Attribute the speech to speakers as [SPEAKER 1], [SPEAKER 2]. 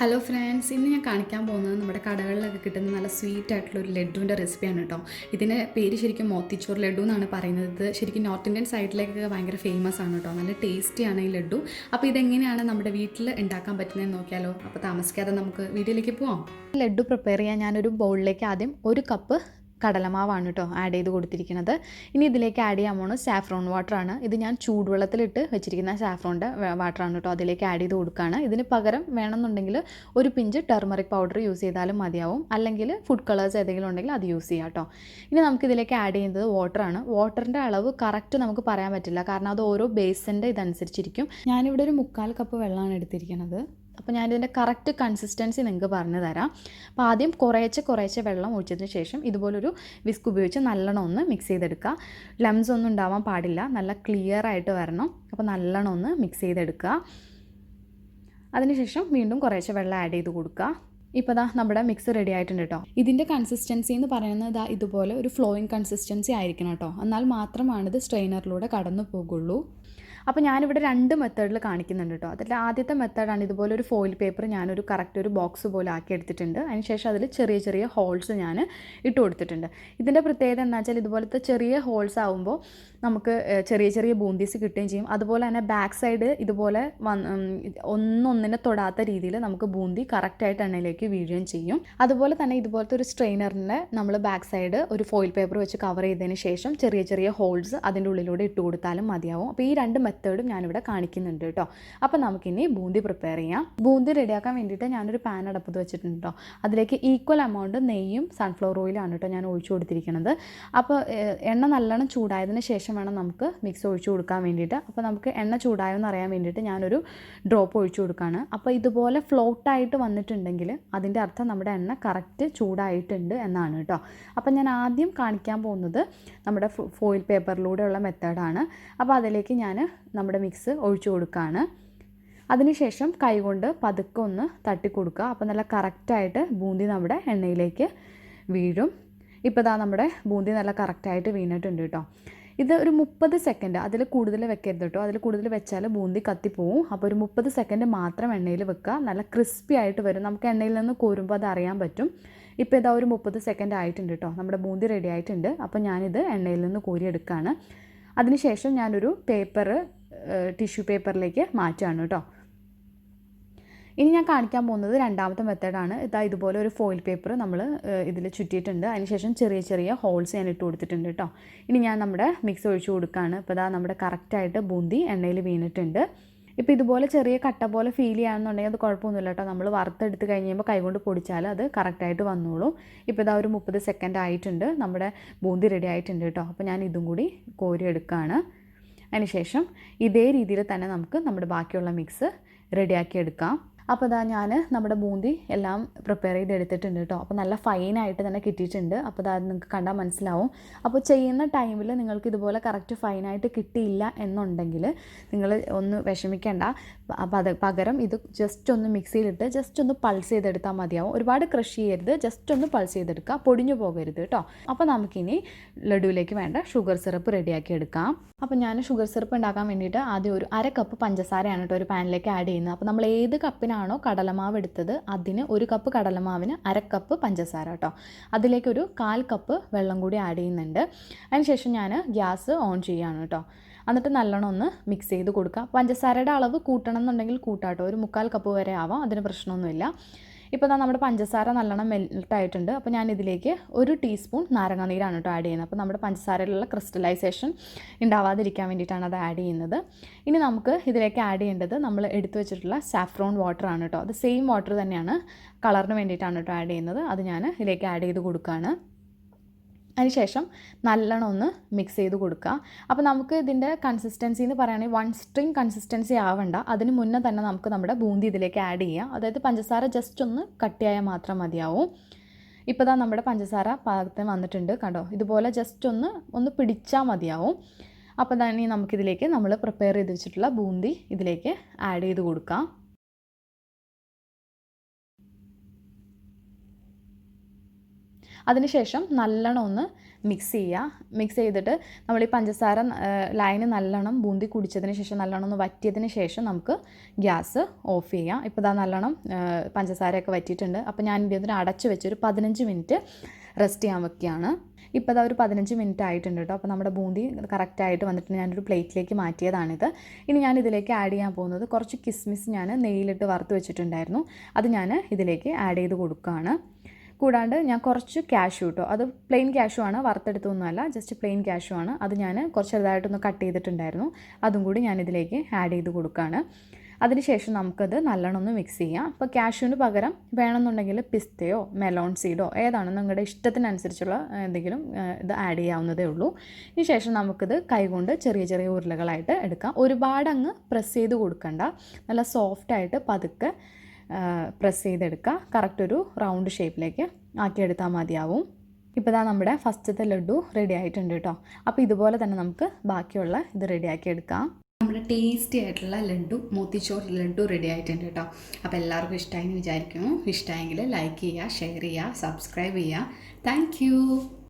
[SPEAKER 1] Hello friends, ഇന്ന് ഞാൻ കാണിക്കാൻ പോകുന്നത് നമ്മുടെ കടകളിലൊക്കെ കിട്ടുന്ന നല്ല സ്വീറ്റ് ആയിട്ടുള്ള ഒരു ലഡുവിൻ്റെ റെസിപ്പിയാണ് കേട്ടോ. ഇതിൻ്റെ പേര് ശരിക്കും മോത്തിച്ചൂർ ലഡു എന്നാണ് പറയുന്നത്. ഇത് ശരിക്കും നോർത്ത് ഇന്ത്യൻ സൈഡിലേക്കൊക്കെ ഭയങ്കര ഫേമസ് ആണ് കേട്ടോ. നല്ല ടേസ്റ്റിയാണ് ഈ ലഡു. അപ്പോൾ ഇതെങ്ങനെയാണ് നമ്മുടെ വീട്ടിൽ ഉണ്ടാക്കാൻ പറ്റുന്നതെന്ന് നോക്കിയാലോ. അപ്പോൾ താമസിക്കാതെ നമുക്ക് വീഡിയോയിലേക്ക് പോവാം. ലഡു പ്രിപ്പയർ ചെയ്യാൻ ഞാനൊരു ബൗളിലേക്ക് ആദ്യം 1 കപ്പ് കടലമാവാണ് കേട്ടോ ആഡ് ചെയ്ത് കൊടുത്തിരിക്കുന്നത്. ഇനി ഇതിലേക്ക് ആഡ് ചെയ്യാൻ പോകുന്നത് സാഫ്രോൺ വാട്ടറാണ്. ഇത് ഞാൻ ചൂടുവെള്ളത്തിലിട്ട് വെച്ചിരിക്കുന്ന സാഫ്രോണിൻ്റെ വാട്ടറാണ് കേട്ടോ. അതിലേക്ക് ആഡ് ചെയ്ത് കൊടുക്കുകയാണ്. ഇതിന് പകരം വേണമെന്നുണ്ടെങ്കിൽ ഒരു പിഞ്ച് ടെർമറിക് പൗഡർ യൂസ് ചെയ്താലും മതിയാവും, അല്ലെങ്കിൽ ഫുഡ് കളേഴ്സ് ഏതെങ്കിലും ഉണ്ടെങ്കിൽ അത് യൂസ് ചെയ്യാം കേട്ടോ. ഇനി നമുക്കിതിലേക്ക് ആഡ് ചെയ്യുന്നത് വാട്ടറാണ്. വാട്ടറിൻ്റെ അളവ് കറക്റ്റ് നമുക്ക് പറയാൻ പറ്റില്ല, കാരണം അത് ഓരോ ബേസിൻ്റെ ഇതനുസരിച്ചിരിക്കും. ഞാനിവിടെ ഒരു 1/4 കപ്പ് വെള്ളമാണ് എടുത്തിരിക്കുന്നത്. അപ്പോൾ ഞാനിതിൻ്റെ കറക്റ്റ് കൺസിസ്റ്റൻസി നിങ്ങൾക്ക് പറഞ്ഞു തരാം. അപ്പോൾ ആദ്യം കുറേശ്ശെ വെള്ളം ഒഴിച്ചതിന് ശേഷം ഇതുപോലൊരു വിസ്ക് ഉപയോഗിച്ച് നല്ലോണം ഒന്ന് മിക്സ് ചെയ്തെടുക്കുക. ലംസ് ഒന്നും ഉണ്ടാവാൻ പാടില്ല, നല്ല ക്ലിയർ ആയിട്ട് വരണം. അപ്പോൾ നല്ലോണം ഒന്ന് മിക്സ് ചെയ്തെടുക്കുക. അതിനുശേഷം വീണ്ടും കുറേശ്ശെ വെള്ളം ആഡ് ചെയ്ത് കൊടുക്കുക. ഇപ്പോൾ നമ്മുടെ മിക്സ് റെഡി ആയിട്ടുണ്ട് കേട്ടോ. ഇതിൻ്റെ കൺസിസ്റ്റൻസി എന്ന് പറയുന്നത് ഇതുപോലെ ഒരു ഫ്ലോയിങ് കൺസിസ്റ്റൻസി ആയിരിക്കണം കേട്ടോ. എന്നാൽ മാത്രമാണ് ഇത് സ്ട്രെയിനറിലൂടെ കടന്നു പോകുള്ളൂ. അപ്പോൾ ഞാനിവിടെ 2 മെത്തേഡിൽ കാണിക്കുന്നുണ്ട് കേട്ടോ. അതിൽ ആദ്യത്തെ മെത്തേഡാണ് ഇതുപോലെ ഒരു ഫോയിൽ പേപ്പർ ഞാനൊരു കറക്റ്റ് ഒരു ബോക്സ് പോലെ ആക്കി എടുത്തിട്ടുണ്ട്. അതിനുശേഷം അതിൽ ചെറിയ ഹോൾസ് ഞാൻ ഇട്ട് കൊടുത്തിട്ടുണ്ട്. ഇതിൻ്റെ പ്രത്യേകത എന്താ വെച്ചാൽ ഇതുപോലത്തെ ചെറിയ ഹോൾസ് ആകുമ്പോൾ നമുക്ക് ചെറിയ ബൂന്തീസ് കിട്ടുകയും ചെയ്യും. അതുപോലെ തന്നെ ബാക്ക് സൈഡ് ഇതുപോലെ ഒന്നിനെ തൊടാത്ത രീതിയിൽ നമുക്ക് ബൂന്തി കറക്റ്റായിട്ട് എണ്ണയിലേക്ക് വീഴുകയും ചെയ്യും. അതുപോലെ തന്നെ ഇതുപോലത്തെ ഒരു സ്ട്രെയിനറിൻ്റെ നമ്മൾ ബാക്ക് സൈഡ് ഒരു ഫോയിൽ പേപ്പർ വെച്ച് കവർ ചെയ്തതിന് ശേഷം ചെറിയ ഹോൾസ് അതിൻ്റെ ഉള്ളിലൂടെ ഇട്ട് കൊടുത്താലും മതിയാവും. അപ്പോൾ ഈ 2 മെത്തേഡും ഞാനിവിടെ കാണിക്കുന്നുണ്ട് കേട്ടോ. അപ്പോൾ നമുക്കിനി ബൂന്തി പ്രിപ്പയർ ചെയ്യാം. ബൂന്തി റെഡിയാക്കാൻ വേണ്ടിയിട്ട് ഞാനൊരു പാൻ അടപ്പത്ത് വെച്ചിട്ടുണ്ട് കേട്ടോ. അതിലേക്ക് ഈക്വൽ എമൗണ്ട് നെയ്യും സൺഫ്ലവർ ഓയിലാണ് കേട്ടോ ഞാൻ ഒഴിച്ചു കൊടുത്തിരിക്കുന്നത്. അപ്പോൾ എണ്ണ നല്ലോണം ചൂടായതിന് ശേഷം വേണം നമുക്ക് മിക്സ് ഒഴിച്ചു കൊടുക്കാൻ വേണ്ടിയിട്ട്. അപ്പോൾ നമുക്ക് എണ്ണ ചൂടായെന്ന് അറിയാൻ വേണ്ടിയിട്ട് ഞാനൊരു ഡ്രോപ്പ് ഒഴിച്ചു കൊടുക്കുകയാണ്. അപ്പോൾ ഇതുപോലെ ഫ്ലോട്ടായിട്ട് വന്നിട്ടുണ്ടെങ്കിൽ അതിൻ്റെ അർത്ഥം നമ്മുടെ എണ്ണ കറക്റ്റ് ചൂടായിട്ടുണ്ട് എന്നാണ് കേട്ടോ. അപ്പോൾ ഞാൻ ആദ്യം കാണിക്കാൻ പോകുന്നത് നമ്മുടെ ഫോയിൽ പേപ്പറിലൂടെയുള്ള മെത്തേഡാണ്. അപ്പോൾ അതിലേക്ക് ഞാൻ നമ്മുടെ മിക്സ് ഒഴിച്ചു കൊടുക്കുകയാണ്. അതിനുശേഷം കൈകൊണ്ട് പതുക്കെ ഒന്ന് തട്ടി കൊടുക്കുക. അപ്പോൾ നല്ല കറക്റ്റായിട്ട് ബൂന്തി നമ്മുടെ എണ്ണയിലേക്ക് വീഴും. ഇപ്പോൾ നമ്മുടെ ബൂന്തി നല്ല കറക്റ്റായിട്ട് വീണിട്ടുണ്ട് കേട്ടോ. ഇത് ഒരു 30 സെക്കൻഡ്, അതിൽ കൂടുതൽ വെക്കരുത് കേട്ടോ. അതിൽ കൂടുതൽ വെച്ചാൽ ബൂന്തി കത്തിപ്പോവും. അപ്പോൾ ഒരു 30 സെക്കൻഡ് മാത്രം എണ്ണയിൽ വെക്കുക. നല്ല ക്രിസ്പി ആയിട്ട് വരും. നമുക്ക് എണ്ണയിൽ നിന്ന് കോരുമ്പോൾ അത് അറിയാൻ പറ്റും. ഇപ്പോൾ ഒരു 30 സെക്കൻഡ് ആയിട്ടുണ്ട് കേട്ടോ. നമ്മുടെ ബൂന്തി റെഡി ആയിട്ടുണ്ട്. അപ്പോൾ ഞാനിത് എണ്ണയിൽ നിന്ന് കോരിയെടുക്കുകയാണ്. അതിനുശേഷം ഞാനൊരു ടിഷ്യൂ പേപ്പറിലേക്ക് മാറ്റുകയാണ് കേട്ടോ. ഇനി ഞാൻ കാണിക്കാൻ പോകുന്നത് 2ാമത്തെ മെത്തേഡാണ്. ഇതുപോലെ ഒരു ഫോയിൽ പേപ്പർ നമ്മൾ ഇതിൽ ചുറ്റിയിട്ടുണ്ട്. അതിനുശേഷം ചെറിയ ഹോൾസ് ഞാൻ ഇട്ട് കൊടുത്തിട്ടുണ്ട് കേട്ടോ. ഇനി ഞാൻ നമ്മുടെ മിക്സ് ഒഴിച്ചു കൊടുക്കുകയാണ്. ഇപ്പോൾ നമ്മുടെ കറക്റ്റായിട്ട് ബൂന്തി എണ്ണയിൽ വീണിട്ടുണ്ട്. ഇപ്പോൾ ഇതുപോലെ ചെറിയ കട്ട പോലെ ഫീൽ ചെയ്യുകയാണെന്നുണ്ടെങ്കിൽ അത് കുഴപ്പമൊന്നുമില്ല കേട്ടോ. നമ്മൾ വറുത്തെടുത്ത് കഴിഞ്ഞ് കഴിയുമ്പോൾ കൈകൊണ്ട് പൊടിച്ചാൽ അത് കറക്റ്റായിട്ട് വന്നോളും. ഇപ്പോൾ ഒരു 30 സെക്കൻഡ് ആയിട്ടുണ്ട്. നമ്മുടെ ബൂന്തി റെഡി ആയിട്ടുണ്ട് കേട്ടോ. അപ്പോൾ ഞാൻ ഇതും കൂടി കോരി എടുക്കുകയാണ്. അതിനുശേഷം ഇതേ രീതിയിൽ തന്നെ നമുക്ക് നമ്മുടെ ബാക്കിയുള്ള മിക്സ് റെഡിയാക്കി എടുക്കാം. അപ്പോൾ ഞാൻ നമ്മുടെ ബൂന്തി എല്ലാം പ്രിപ്പയർ ചെയ്തെടുത്തിട്ടുണ്ട് കേട്ടോ. അപ്പോൾ നല്ല ഫൈനായിട്ട് തന്നെ കിട്ടിയിട്ടുണ്ട്. അപ്പോൾ അത് നിങ്ങൾക്ക് കണ്ടാൽ മനസ്സിലാവും. അപ്പോൾ ചെയ്യുന്ന ടൈമിൽ നിങ്ങൾക്ക് ഇതുപോലെ കറക്റ്റ് ഫൈനായിട്ട് കിട്ടിയില്ല എന്നുണ്ടെങ്കിൽ നിങ്ങൾ ഒന്ന് വിഷമിക്കേണ്ട. പകരം ഇത് ജസ്റ്റ് ഒന്ന് മിക്സിയിലിട്ട് ജസ്റ്റ് ഒന്ന് പൾസ് ചെയ്തെടുത്താൽ മതിയാവും. ഒരുപാട് ക്രഷ് ചെയ്യരുത്, ജസ്റ്റ് ഒന്ന് പൾസ് ചെയ്തെടുക്കുക, പൊടിഞ്ഞു പോകരുത് കേട്ടോ. അപ്പോൾ നമുക്കിനി ലഡുവിലേക്ക് വേണ്ട ഷുഗർ സിറപ്പ് റെഡിയാക്കി എടുക്കാം. അപ്പോൾ ഞാൻ ഷുഗർ സിറപ്പ് ഉണ്ടാക്കാൻ വേണ്ടിയിട്ട് ആദ്യം ഒരു 1/2 കപ്പ് പഞ്ചസാരയാണ് കേട്ടോ ഒരു പാനിലേക്ക് ആഡ് ചെയ്യുന്നത്. അപ്പോൾ നമ്മൾ ഏത് കപ്പിനാണോ കടലമാവ് എടുത്തത് അതിന് 1 കപ്പ് കടലമാവിന് 1/2 കപ്പ് പഞ്ചസാര കേട്ടോ. അതിലേക്കൊരു 1/4 കപ്പ് വെള്ളം കൂടി ആഡ് ചെയ്യുന്നുണ്ട്. അതിനുശേഷം ഞാൻ ഗ്യാസ് ഓൺ ചെയ്യുകയാണ് കേട്ടോ. എന്നിട്ട് നല്ലോണം ഒന്ന് മിക്സ് ചെയ്ത് കൊടുക്കുക. പഞ്ചസാരയുടെ അളവ് കൂട്ടണം എന്നുണ്ടെങ്കിൽ കൂട്ടാട്ടോ. ഒരു 1/4 കപ്പ് വരെ ആവാം, അതിന് പ്രശ്നമൊന്നുമില്ല. ഇപ്പോൾ നമ്മുടെ പഞ്ചസാര നല്ലോണം മെൽട്ടായിട്ടുണ്ട്. അപ്പോൾ ഞാൻ ഇതിലേക്ക് 1 ടീസ്പൂൺ നാരങ്ങാനീരാണ് കേട്ടോ ആഡ് ചെയ്യുന്നത്. അപ്പോൾ നമ്മുടെ പഞ്ചസാരയിലുള്ള ക്രിസ്റ്റലൈസേഷൻ ഉണ്ടാവാതിരിക്കാൻ വേണ്ടിയിട്ടാണ് അത് ആഡ് ചെയ്യുന്നത്. ഇനി നമുക്ക് ഇതിലേക്ക് ആഡ് ചെയ്യേണ്ടത് നമ്മൾ എടുത്തു വെച്ചിട്ടുള്ള സാഫ്രോൺ വാട്ടറാണ് കേട്ടോ. അത് സെയിം വാട്ടർ തന്നെയാണ്, കളറിന് വേണ്ടിയിട്ടാണ് കേട്ടോ ആഡ് ചെയ്യുന്നത്. അത് ഞാൻ ഇതിലേക്ക് ആഡ് ചെയ്ത് കൊടുക്കുകയാണ്. അതിനുശേഷം നല്ലോണം ഒന്ന് മിക്സ് ചെയ്ത് കൊടുക്കുക. അപ്പോൾ നമുക്ക് ഇതിൻ്റെ കൺസിസ്റ്റൻസി എന്ന് പറയുകയാണെങ്കിൽ 1 സ്ട്രിങ് കൺസിസ്റ്റൻസി ആവണ്ട. അതിന് മുന്നേ തന്നെ നമുക്ക് നമ്മുടെ ബൂന്തി ഇതിലേക്ക് ആഡ് ചെയ്യാം. അതായത് പഞ്ചസാര ജസ്റ്റ് ഒന്ന് കട്ടിയായാൽ മാത്രം മതിയാവും. ഇപ്പോൾ നമ്മുടെ പഞ്ചസാര പാകത്തിന് വന്നിട്ടുണ്ട് കണ്ടോ. ഇതുപോലെ ജസ്റ്റ് ഒന്ന് പിടിച്ചാൽ മതിയാവും. അപ്പോൾ തന്നെ നമുക്കിതിലേക്ക് നമ്മൾ പ്രിപ്പയർ ചെയ്ത് വെച്ചിട്ടുള്ള ബൂന്തി ഇതിലേക്ക് ആഡ് ചെയ്ത് കൊടുക്കാം. അതിനുശേഷം നല്ലോണം ഒന്ന് മിക്സ് ചെയ്തിട്ട് നമ്മൾ ഈ പഞ്ചസാര ലൈന് നല്ലോണം ബൂന്തി കുടിച്ചതിന് ശേഷം നല്ലോണം ഒന്ന് വറ്റിയതിന് ശേഷം നമുക്ക് ഗ്യാസ് ഓഫ് ചെയ്യാം. ഇപ്പോൾ ഇതാ നല്ലോണം പഞ്ചസാരയൊക്കെ വറ്റിയിട്ടുണ്ട്. അപ്പോൾ ഞാൻ ഇതിന് അടച്ച് വെച്ചൊരു 15 മിനിറ്റ് റെസ്റ്റ് ചെയ്യാൻ വെക്കുകയാണ്. ഇപ്പോൾ അതാ ഒരു 15 മിനിറ്റ് ആയിട്ടുണ്ട് കേട്ടോ. അപ്പോൾ നമ്മുടെ ബൂന്തി കറക്റ്റായിട്ട് വന്നിട്ട് ഞാനൊരു പ്ലേറ്റിലേക്ക് മാറ്റിയതാണിത്. ഇനി ഞാൻ ഇതിലേക്ക് ആഡ് ചെയ്യാൻ പോകുന്നത് കുറച്ച് കിസ്മിസ് ഞാൻ നെയ്യിലിട്ട് വറുത്ത് വെച്ചിട്ടുണ്ടായിരുന്നു. അത് ഞാൻ ഇതിലേക്ക് ആഡ് ചെയ്ത് കൊടുക്കുകയാണ്. കൂടാണ്ട് ഞാൻ കുറച്ച് കാഷ്യൂ കേട്ടോ, അത് പ്ലെയിൻ കാഷ്യൂ ആണ്, വറുത്തെടുത്തൊന്നുമല്ല, ജസ്റ്റ് പ്ലെയിൻ കാഷ്യൂ ആണ്. അത് ഞാൻ കുറച്ച് ചെറുതായിട്ടൊന്ന് കട്ട് ചെയ്തിട്ടുണ്ടായിരുന്നു. അതും കൂടി ഞാൻ ഇതിലേക്ക് ആഡ് ചെയ്ത് കൊടുക്കുകയാണ്. അതിനുശേഷം നമുക്കത് നല്ലോണം ഒന്ന് മിക്സ് ചെയ്യാം. അപ്പോൾ കാഷ്യൂവിന് പകരം വേണമെന്നുണ്ടെങ്കിൽ പിസ്തയോ മെലോൺ സീഡോ ഏതാണ് നിങ്ങളുടെ ഇഷ്ടത്തിനനുസരിച്ചുള്ള എന്തെങ്കിലും ഇത് ആഡ് ചെയ്യാവുന്നതേ ഉള്ളൂ. ഇതിന് ശേഷം നമുക്കിത് കൈകൊണ്ട് ചെറിയ ചെറിയ ഉരുളകളായിട്ട് എടുക്കാം. ഒരുപാട് അങ്ങ് പ്രസ് ചെയ്ത് കൊടുക്കണ്ട, നല്ല സോഫ്റ്റായിട്ട് പതുക്കെ പ്രസ് ചെയ്തെടുക്കുക. കറക്റ്റ് ഒരു റൗണ്ട് ഷേപ്പിലേക്ക് ആക്കിയെടുത്താൽ മതിയാവും. ഇപ്പോൾ ഇതാ നമ്മുടെ ഫസ്റ്റത്തെ ലഡു റെഡി ആയിട്ടുണ്ട് കേട്ടോ. അപ്പോൾ ഇതുപോലെ തന്നെ നമുക്ക് ബാക്കിയുള്ള ഇത് റെഡിയാക്കി എടുക്കാം. നമ്മുടെ ടേസ്റ്റി ആയിട്ടുള്ള ലഡു, മോത്തിച്ചോർ ലഡു റെഡി ആയിട്ടുണ്ട് കേട്ടോ. അപ്പോൾ എല്ലാവർക്കും ഇഷ്ടമായി എന്ന് വിചാരിക്കുന്നു. ഇഷ്ടമായെങ്കിൽ ലൈക്ക് ചെയ്യുക, ഷെയർ ചെയ്യുക, സബ്സ്ക്രൈബ് ചെയ്യുക. താങ്ക്